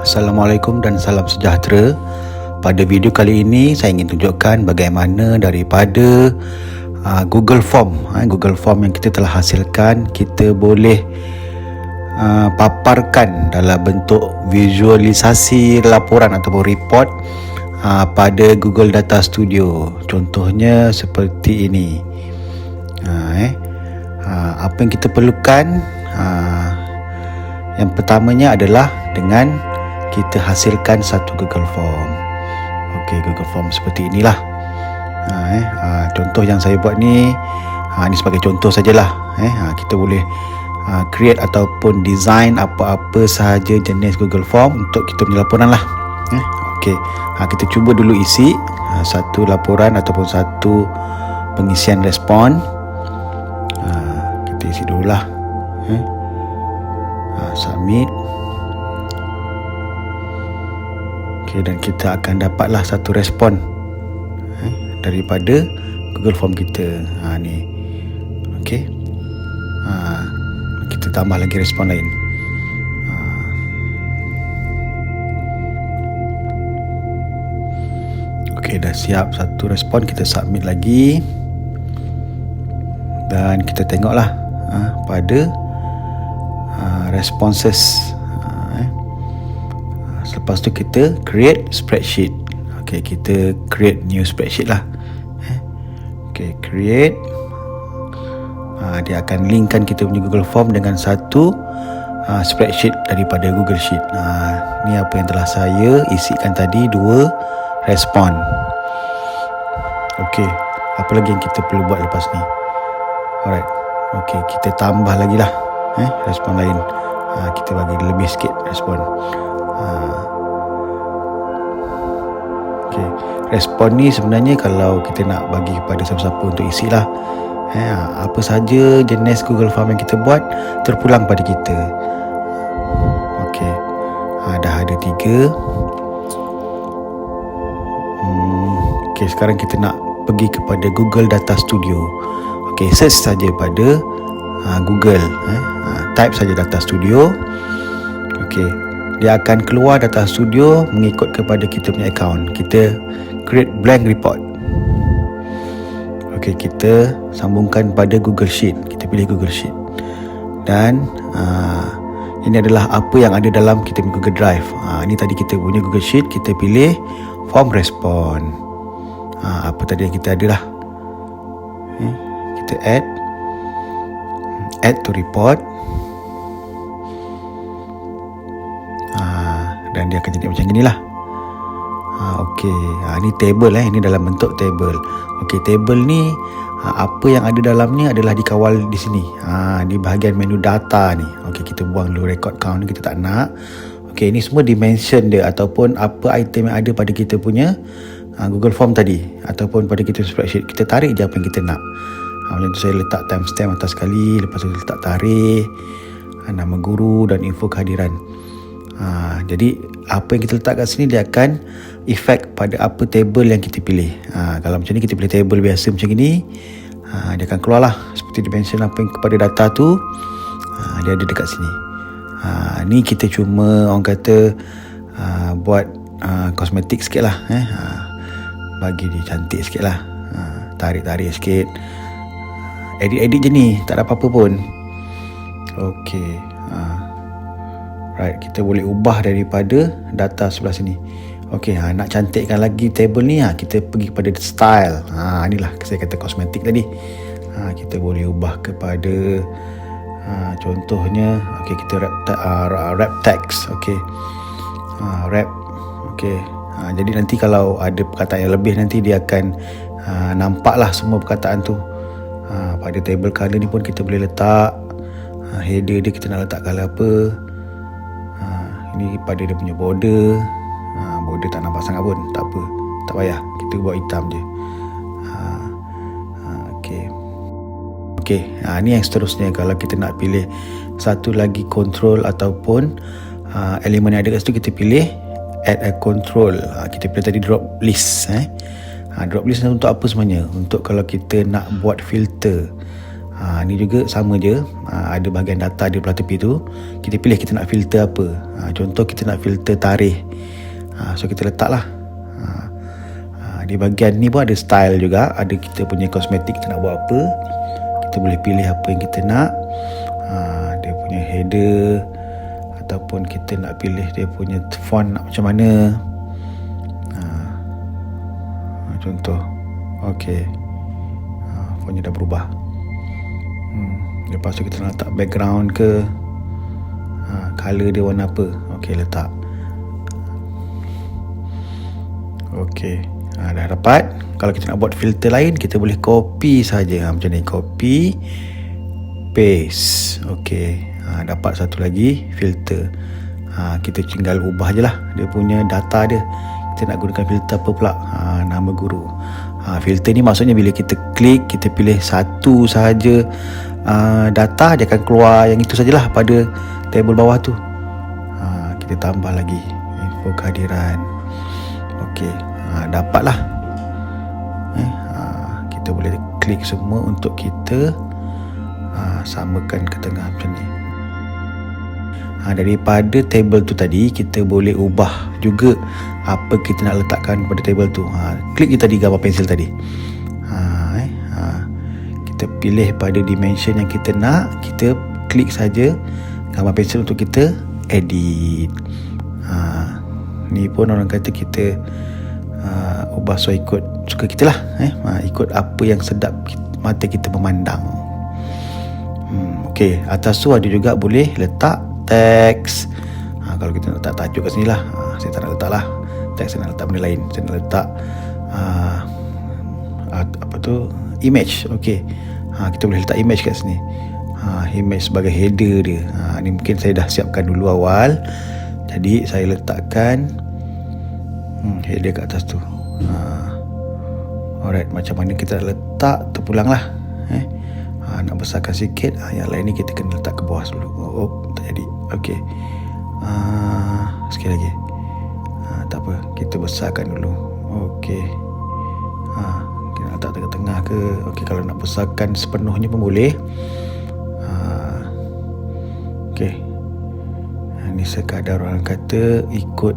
Assalamualaikum dan salam sejahtera. Pada video kali ini saya ingin tunjukkan bagaimana daripada Google Form yang kita telah hasilkan, kita boleh paparkan dalam bentuk visualisasi laporan ataupun report pada Google Data Studio. Contohnya seperti ini. Apa yang kita perlukan, yang pertamanya adalah dengan kita hasilkan satu Google Form. Okey, Google Form seperti inilah. Contoh yang saya buat ni, ni sebagai contoh sajalah. Kita boleh create ataupun design apa-apa sahaja jenis Google Form untuk kita punya laporan lah. Okey, kita cuba dulu isi satu laporan ataupun satu pengisian respon. Kita isi dululah. Submit. Okay, dan kita akan dapatlah satu respon daripada Google Form kita. Ni. Okey. Kita tambah lagi respon lain. Okey, dah siap satu respon, kita submit lagi. Dan kita tengoklah pada responses. Lepas tu kita create spreadsheet. Okey, kita create new spreadsheet lah. Okey, create. Dia akan linkkan kita punya Google Form dengan satu spreadsheet daripada Google Sheet. Ni apa yang telah saya isikan tadi, 2 respon. Okey, apa lagi yang kita perlu buat lepas ni? Alright. Okey, kita tambah lagi lah respon lain. Kita bagi lebih sikit respon. Okay. Respon ni sebenarnya kalau kita nak bagi kepada siapa-siapa untuk isi lah, apa saja jenis Google Form yang kita buat terpulang pada kita. Okey, dah ada 3. Okey, sekarang kita nak pergi kepada Google Data Studio. Okey, search saja pada Google, type saja Data Studio. Okey, dia akan keluar Data Studio mengikut kepada kita punya account. Kita create blank report. Okey, kita sambungkan pada Google Sheet. Kita pilih Google Sheet. Dan ini adalah apa yang ada dalam kita punya Google Drive. Ini tadi kita punya Google Sheet. Kita pilih form respon. Apa tadi yang kita ada lah. Kita add to report. Dan dia akan jadi macam inilah. Okey, ni table ini dalam bentuk table. Okey, table ni apa yang ada dalam ni adalah dikawal di sini. Di bahagian menu data ni. Okey, kita buang dulu record count ni, kita tak nak. Okey, ini semua dimension dia ataupun apa item yang ada pada kita punya Google Form tadi ataupun pada kita spreadsheet. Kita tarik je apa yang kita nak. Macam tu saya letak timestamp atas sekali, lepas tu letak tarikh, nama guru dan info kehadiran. Jadi apa yang kita letak kat sini dia akan efek pada apa table yang kita pilih. Kalau macam ni kita pilih table biasa macam ni, dia akan keluar lah seperti dimension apa yang kepada data tu, dia ada dekat sini. Ni kita cuma orang kata buat kosmetik sikit lah, bagi dia cantik sikit lah, tarik-tarik sikit, edit-edit je ni, tak ada apa-apa pun. Okey, right, kita boleh ubah daripada data sebelah sini. Okey, nak cantikkan lagi table ni, kita pergi kepada style. Inilah saya kata kosmetik tadi. Kita boleh ubah kepada contohnya, okey, kita wrap text. Okey, wrap. Okey, jadi nanti kalau ada perkataan yang lebih, nanti dia akan nampaklah semua perkataan tu. Pada table color ni pun kita boleh letak header dia, kita nak letak color apa. Ini pada dia punya border. Border tak nampak sangat pun, tak apa, tak payah, kita buat hitam je. Okey, ni yang seterusnya. Kalau kita nak pilih satu lagi control ataupun elemen yang ada kat situ, kita pilih add a control. Kita pilih tadi drop list. Drop list untuk apa sebenarnya? Untuk kalau kita nak buat filter. Ni juga sama je. Ada bahagian data di belah tepi tu. Kita pilih kita nak filter apa. Contoh kita nak filter tarikh. So kita letak lah. Di bahagian ni pun ada style juga. Ada kita punya kosmetik, kita nak buat apa. Kita boleh pilih apa yang kita nak. Dia punya header, ataupun kita nak pilih dia punya font nak macam mana. Contoh, okey, fontnya dah berubah. Lepas tu kita nak letak background ke, color dia warna apa. Okey, letak. Okey, dah dapat. Kalau kita nak buat filter lain, kita boleh copy saja. Macam ni, copy, paste. Okey, dapat satu lagi filter. Kita tinggal ubah je lah dia punya data dia. Kita nak gunakan filter apa pula? Nama guru. Filter ni maksudnya bila kita klik, kita pilih satu sahaja data, dia akan keluar yang itu sajalah pada table bawah tu. Kita tambah lagi info kehadiran. Okey, dapatlah. Kita boleh klik semua untuk kita samakan ke tengah macam ni. Daripada table tu tadi, kita boleh ubah juga apa kita nak letakkan pada table tu. Klik je tadi gambar pensel tadi. Kita pilih pada dimension yang kita nak. Kita klik saja gambar pensel untuk kita edit. Ni pun orang kata kita ubah so ikut suka kita lah. Ikut apa yang sedap mata kita memandang. Okey, atas tu ada juga boleh letak teks. Kalau kita nak letak tajuk kat sini lah. Saya tak nak letak lah teks, saya nak letak benda lain. Saya nak letak image. Okey, kita boleh letak image kat sini. Image sebagai header dia. Ni mungkin saya dah siapkan dulu awal, jadi saya letakkan header kat atas tu. Alright, macam mana kita letak, terpulang lah. Nak besarkan sikit. Yang lain ni kita kena letak ke bawah dulu. Tak jadi. Okey, sekali lagi. Tak apa, kita besarkan dulu. Okey, kita nak letak tengah-tengah ke. Okey, kalau nak besarkan sepenuhnya pun boleh. Okey, ni sekadar orang kata ikut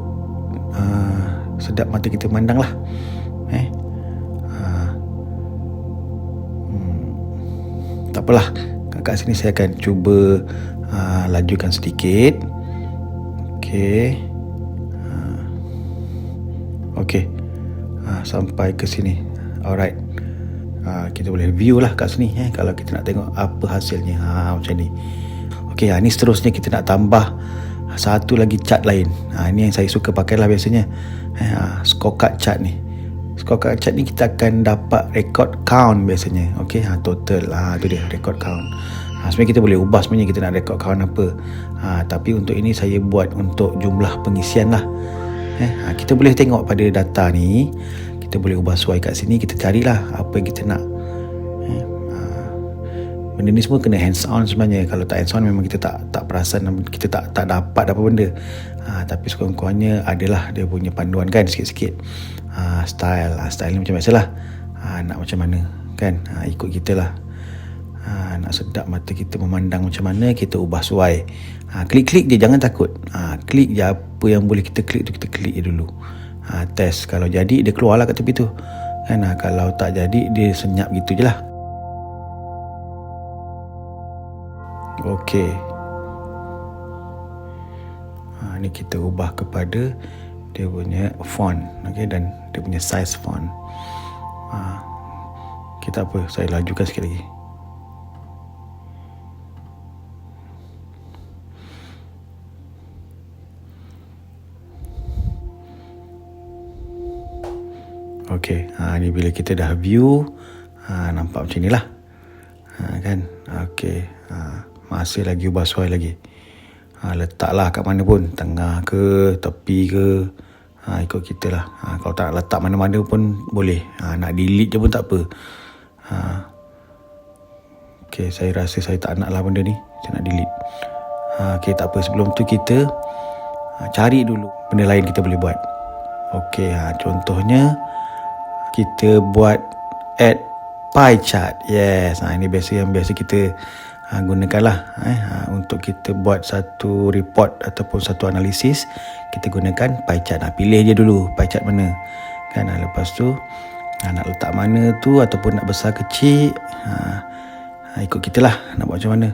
sedap mata kita memandang lah. Tak apalah, kat sini saya akan cuba lajukan sedikit. Okey, okey, sampai ke sini. Alright, kita boleh view lah kat sini. Kalau kita nak tengok apa hasilnya. Macam ni. Okey, ni seterusnya kita nak tambah satu lagi chart lain. Ini yang saya suka pakai lah biasanya. Scorecard chart ni. Scorecard chart ni kita akan dapat record count biasanya. Okey, total. Tu dia, record count. Sebenarnya kita boleh ubah sebenarnya kita nak record count apa. Tapi untuk ini saya buat untuk jumlah pengisian lah. Kita boleh tengok pada data ni. Kita boleh ubah sesuai kat sini. Kita carilah apa yang kita nak. Benda ni semua kena hands on sebenarnya. Kalau tak hands on memang kita tak perasan, kita tak dapat apa benda. Tapi sekurang-kurangnya adalah dia punya panduan kan, sikit-sikit. Style ni macam biasalah. Nak macam mana kan, ikut kita lah. Nak sedap mata kita memandang macam mana, kita ubah sesuai. Klik-klik je, jangan takut. Klik je apa yang boleh kita klik tu, kita klik je dulu. Test, kalau jadi dia keluarlah kat tepi tu kan. Kalau tak jadi dia senyap gitu je lah. Okey, ni kita ubah kepada dia punya font. Okey, dan dia punya size font. Kita apa, saya lajukan sikit lagi. Okey, ni bila kita dah view, nampak macam ni lah. Kan. Okey, masih lagi ubah sesuai lagi. Letaklah kat mana pun, tengah ke, tepi ke, ikut kita lah. Kalau tak nak letak mana-mana pun boleh. Nak delete je pun tak apa. Okey, saya rasa saya tak nak lah benda ni, saya nak delete. Okey, tak apa, sebelum tu kita cari dulu benda lain kita boleh buat. Okey, contohnya kita buat add pie chart. Yes, ini biasa kita gunakanlah untuk kita buat satu report ataupun satu analisis. Kita gunakan pie chart. Pilih je dulu pie chart mana kan. Lepas tu nak letak mana tu ataupun nak besar kecil, ikut kita lah nak buat macam mana.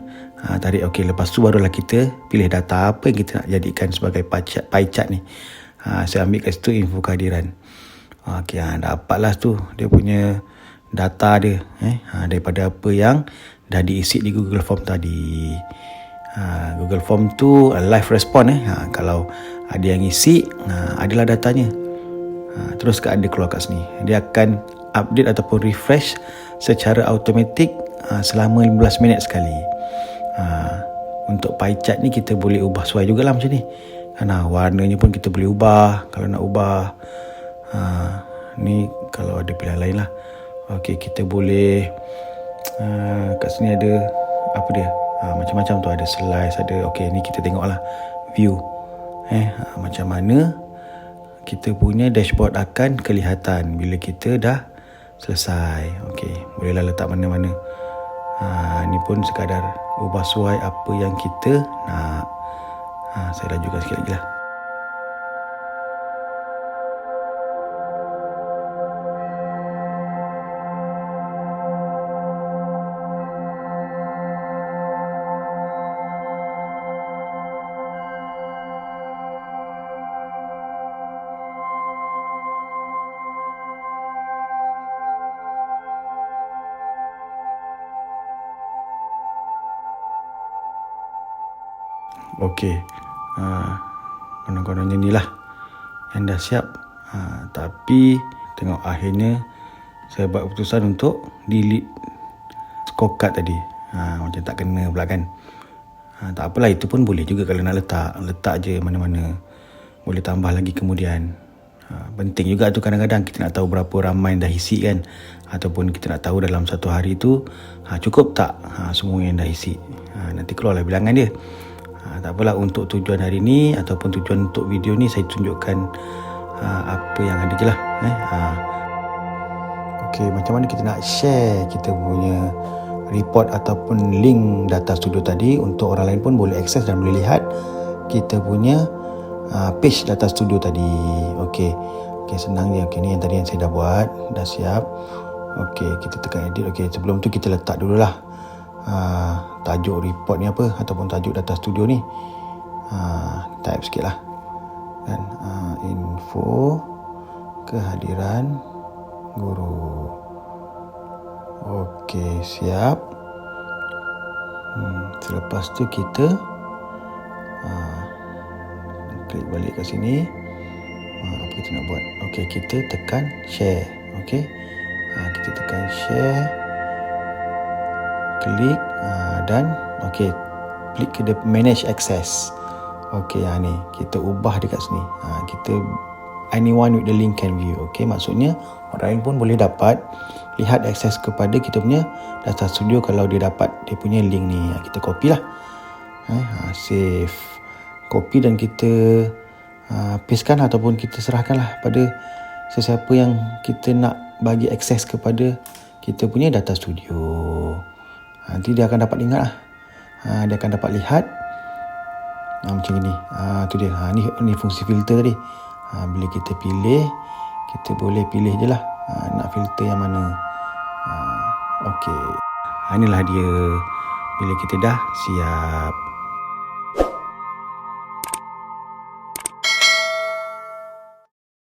Tarik. Okey, lepas tu barulah kita pilih data apa yang kita nak jadikan sebagai pie chart ni. Saya ambil kat situ info kehadiran. Okey, dapatlah tu dia punya data dia daripada apa yang dah diisi di Google Form tadi. Google Form tu live respon. Kalau ada yang isi, adalah datanya. Terus ada keluar kat sini. Dia akan update ataupun refresh secara automatik selama 15 minit sekali. Untuk pie chart ni kita boleh ubah sesuai jugalah macam ni. Warnanya pun kita boleh ubah kalau nak ubah. Ni kalau ada pilihan lain lah. Okey, kita boleh kat sini ada apa dia, macam-macam tu, ada slice, ada. Okey, ni kita tengoklah view macam mana kita punya dashboard akan kelihatan bila kita dah selesai. Okey, bolehlah letak mana-mana. Ni pun sekadar ubah sesuai apa yang kita nak. Saya lajukan sikit lagi lah. Okey, konon-kononnya ni lah yang dah siap. Tapi tengok akhirnya saya buat keputusan untuk delete scorecard tadi. Macam tak kena pula kan. Tak apalah, itu pun boleh juga kalau nak letak je mana-mana. Boleh tambah lagi kemudian. Penting juga tu, kadang-kadang kita nak tahu berapa ramai yang dah isi kan. Ataupun kita nak tahu dalam satu hari tu cukup tak semua yang dah isi. Nanti keluarlah bilangan dia. Tak apalah, untuk tujuan hari ni ataupun tujuan untuk video ni saya tunjukkan apa yang ada je lah. Okey, macam mana kita nak share kita punya report ataupun link data studio tadi untuk orang lain pun boleh akses dan boleh lihat kita punya page data studio tadi. Okey, senang je. Okey, ni yang tadi yang saya dah buat, dah siap. Okey, kita tekan edit. Okey, sebelum tu kita letak dululah tajuk report ni apa ataupun tajuk data studio ni. Type sikit lah kan. Info kehadiran guru. Okey, siap. Selepas tu kita klik balik kat sini. Apa kita nak buat? Okey, kita tekan share. Okey, kita tekan share, klik dan okey, klik ke manage access. Okey, ni kita ubah dekat sini. Kita anyone with the link can view. Okey, maksudnya orang lain pun boleh dapat lihat akses kepada kita punya data studio kalau dia dapat dia punya link ni. Kita copy lah. Save, copy dan kita pastekan ataupun kita serahkanlah pada sesiapa yang kita nak bagi akses kepada kita punya data studio. Nanti dia akan dapat ingat lah. Dia akan dapat lihat macam ni. Tu dia. Ni fungsi filter tadi. Bila kita pilih, kita boleh pilih je lah nak filter yang mana. Okey, inilah dia bila kita dah siap.